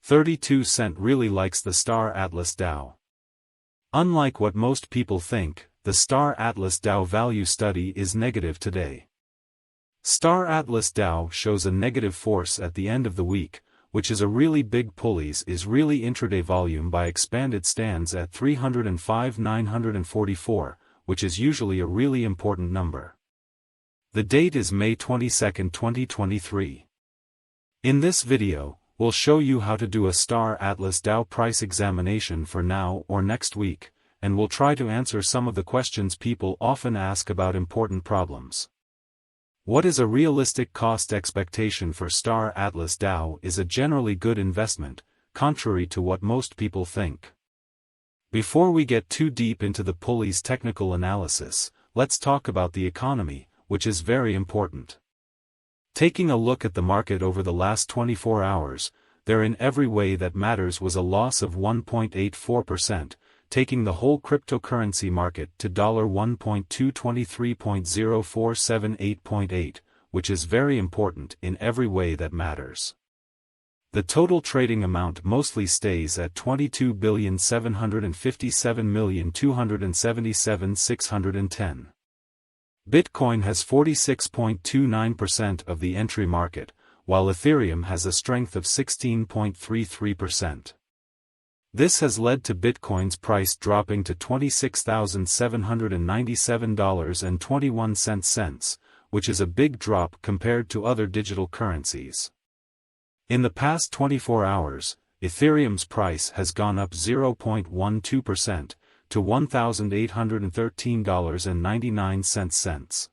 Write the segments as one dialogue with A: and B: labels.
A: 32% really likes the Star Atlas DAO. Unlike what most people think, the Star Atlas DAO value study is negative today. Star Atlas DAO shows a negative force at the end of the week, which is a really big pulleys is really intraday volume by expanded stands at 305,944, which is usually a really important number. The date is May 22, 2023. In this video, we'll show you how to do a Star Atlas DAO price examination for now or next week, and we'll try to answer some of the questions people often ask about important problems. What is a realistic cost expectation for Star Atlas DAO is a generally good investment, contrary to what most people think. Before we get too deep into the pulleys technical analysis, let's talk about the economy, which is very important. Taking a look at the market over the last 24 hours, there in every way that matters was a loss of 1.84%, taking the whole cryptocurrency market to $1.223.0478.8, which is very important in every way that matters. The total trading amount mostly stays at $22,757,277,610. Bitcoin has 46.29% of the entry market, while Ethereum has a strength of 16.33%. This has led to Bitcoin's price dropping to $26,797.21, which is a big drop compared to other digital currencies. In the past 24 hours, Ethereum's price has gone up 0.12% to $1,813.99.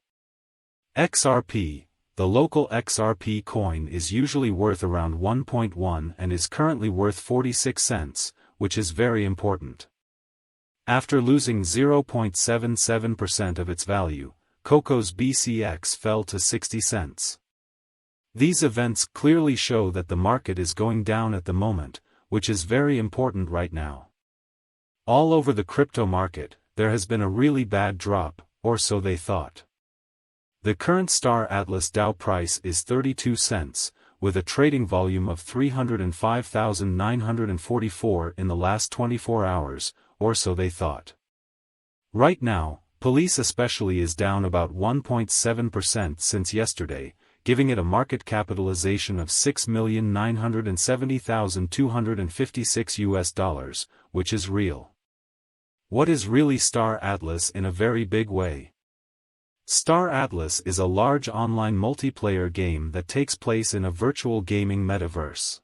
A: XRP, the local XRP coin is usually worth around 1.1 and is currently worth 46 cents, which is very important. After losing 0.77% of its value, Coco's BCX fell to 60 cents. These events clearly show that the market is going down at the moment, which is very important right now. All over the crypto market, there has been a really bad drop, or so they thought. The current Star Atlas DAO price is 32 cents, with a trading volume of 305,944 in the last 24 hours, or so they thought. Right now, Police especially is down about 1.7% since yesterday, giving it a market capitalization of $6,970,256, which is real. What is really Star Atlas in a very big way? Star Atlas is a large online multiplayer game that takes place in a virtual gaming metaverse.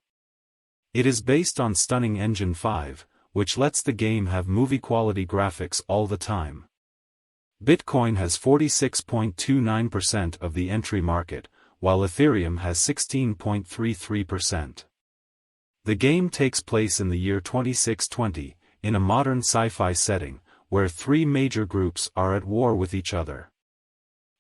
A: It is based on stunning Engine 5, which lets the game have movie-quality graphics all the time. Bitcoin has 46.29% of the entry market, while Ethereum has 16.33%. The game takes place in the year 2620, in a modern sci-fi setting, where three major groups are at war with each other.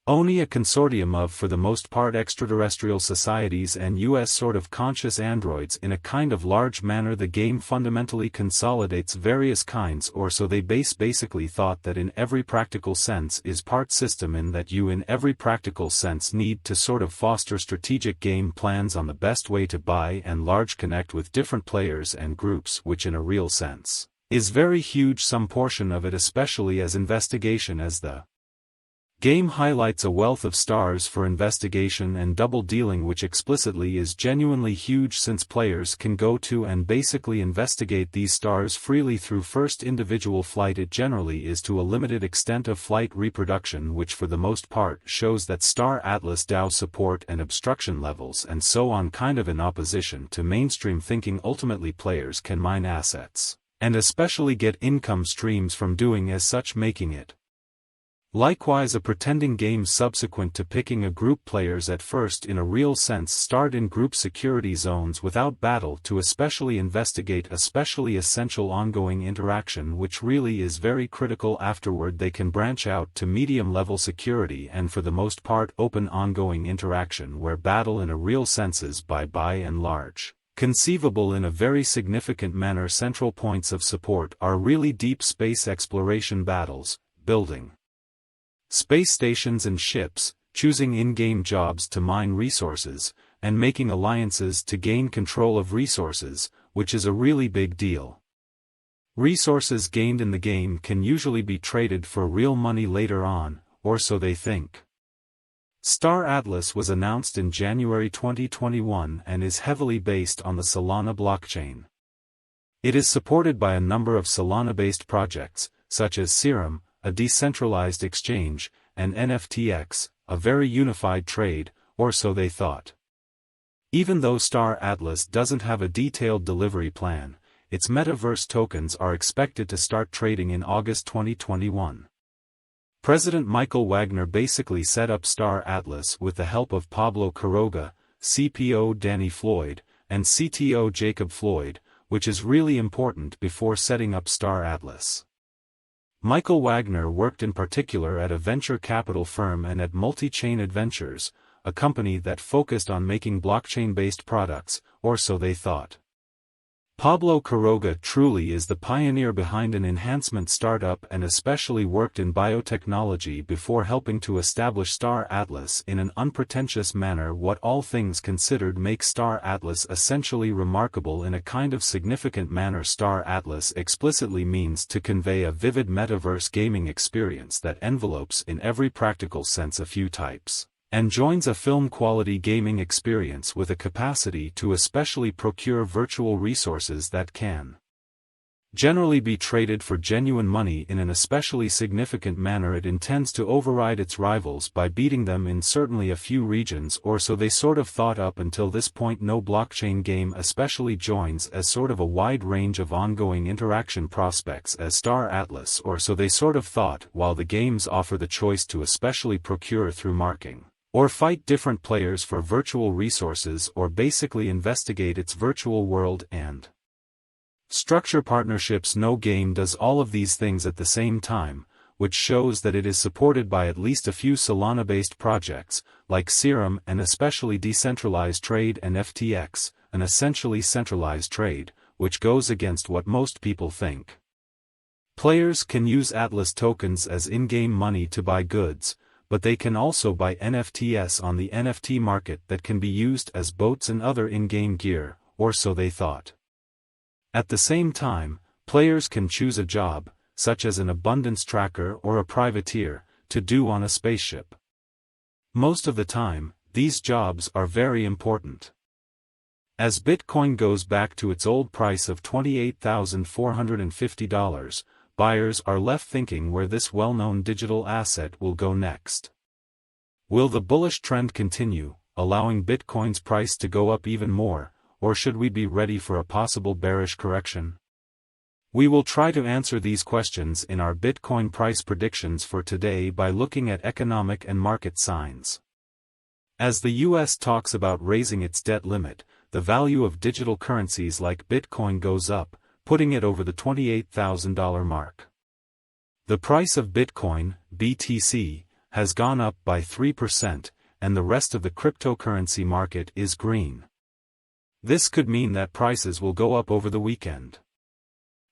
A: Only a consortium of for the most part extraterrestrial societies and US sort of conscious androids in a kind of large manner. The game fundamentally consolidates various kinds, or so they basically thought that in every practical sense is part system, in that you in every practical sense need to sort of foster strategic game plans on the best way to buy and large connect with different players and groups, which in a real sense is very huge, some portion of it especially as investigation, as the game highlights a wealth of stars for investigation and double dealing, which explicitly is genuinely huge since players can go to and basically investigate these stars freely through first individual flight. It generally is to a limited extent of flight reproduction, which for the most part shows that Star Atlas DAO support and obstruction levels and so on kind of in opposition to mainstream thinking. Ultimately players can mine assets, and especially get income streams from doing as such, making it likewise a pretending game subsequent to picking a group. Players at first in a real sense start in group security zones without battle to especially investigate especially essential ongoing interaction, which really is very critical. Afterward they can branch out to medium level security and for the most part open ongoing interaction, where battle in a real sense is by and large conceivable in a very significant manner. Central points of support are really deep space exploration battles, building space stations and ships, choosing in-game jobs to mine resources, and making alliances to gain control of resources, which is a really big deal. Resources gained in the game can usually be traded for real money later on, or so they think. Star Atlas was announced in January 2021 and is heavily based on the Solana blockchain. It is supported by a number of Solana-based projects, such as Serum, a decentralized exchange, and NFTX, a very unified trade, or so they thought. Even though Star Atlas doesn't have a detailed delivery plan, its metaverse tokens are expected to start trading in August 2021. President Michael Wagner basically set up Star Atlas with the help of Pablo Quiroga, CPO Danny Floyd, and CTO Jacob Floyd, which is really important before setting up Star Atlas. Michael Wagner worked in particular at a venture capital firm and at Multi-Chain Adventures, a company that focused on making blockchain-based products, or so they thought. Pablo Quiroga truly is the pioneer behind an enhancement startup and especially worked in biotechnology before helping to establish Star Atlas in an unpretentious manner. What all things considered makes Star Atlas essentially remarkable in a kind of significant manner. Star Atlas explicitly means to convey a vivid metaverse gaming experience that envelopes in every practical sense a few types, and joins a film-quality gaming experience with a capacity to especially procure virtual resources that can generally be traded for genuine money in an especially significant manner. It intends to override its rivals by beating them in certainly a few regions, or so they sort of thought. Up until this point, no blockchain game especially joins as sort of a wide range of ongoing interaction prospects as Star Atlas, or so they sort of thought, while the games offer the choice to especially procure through marking, or fight different players for virtual resources, or basically investigate its virtual world and structure partnerships. No game does all of these things at the same time, which shows that it is supported by at least a few Solana-based projects, like Serum, and especially decentralized trade, and FTX, an essentially centralized trade, which goes against what most people think. Players can use Atlas tokens as in-game money to buy goods, but they can also buy NFTs on the NFT market that can be used as boats and other in-game gear, or so they thought. At the same time, players can choose a job, such as an abundance tracker or a privateer, to do on a spaceship. Most of the time, these jobs are very important. As Bitcoin goes back to its old price of $28,450, buyers are left thinking where this well-known digital asset will go next. Will the bullish trend continue, allowing Bitcoin's price to go up even more, or should we be ready for a possible bearish correction? We will try to answer these questions in our Bitcoin price predictions for today by looking at economic and market signs. As the US talks about raising its debt limit, the value of digital currencies like Bitcoin goes up, putting it over the $28,000 mark. The price of Bitcoin, BTC, has gone up by 3%, and the rest of the cryptocurrency market is green. This could mean that prices will go up over the weekend.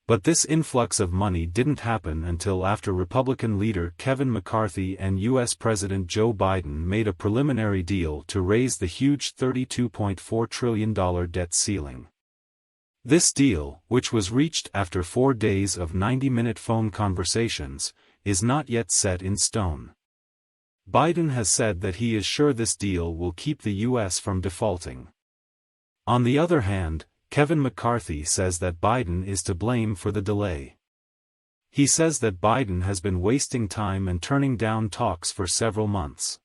A: But this influx of money didn't happen until after Republican leader Kevin McCarthy and U.S. President Joe Biden made a preliminary deal to raise the huge $32.4 trillion debt ceiling. This deal, which was reached after 4 days of 90-minute phone conversations, is not yet set in stone. Biden has said that he is sure this deal will keep the U.S. from defaulting. On the other hand, Kevin McCarthy says that Biden is to blame for the delay. He says that Biden has been wasting time and turning down talks for several months.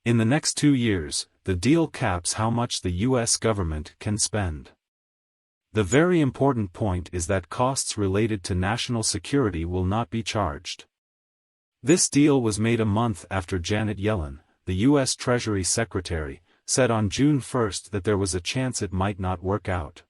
A: In the next 2 years, the deal caps how much the U.S. government can spend. The very important point is that costs related to national security will not be charged. This deal was made a month after Janet Yellen, the U.S. Treasury Secretary, said on June 1 that there was a chance it might not work out.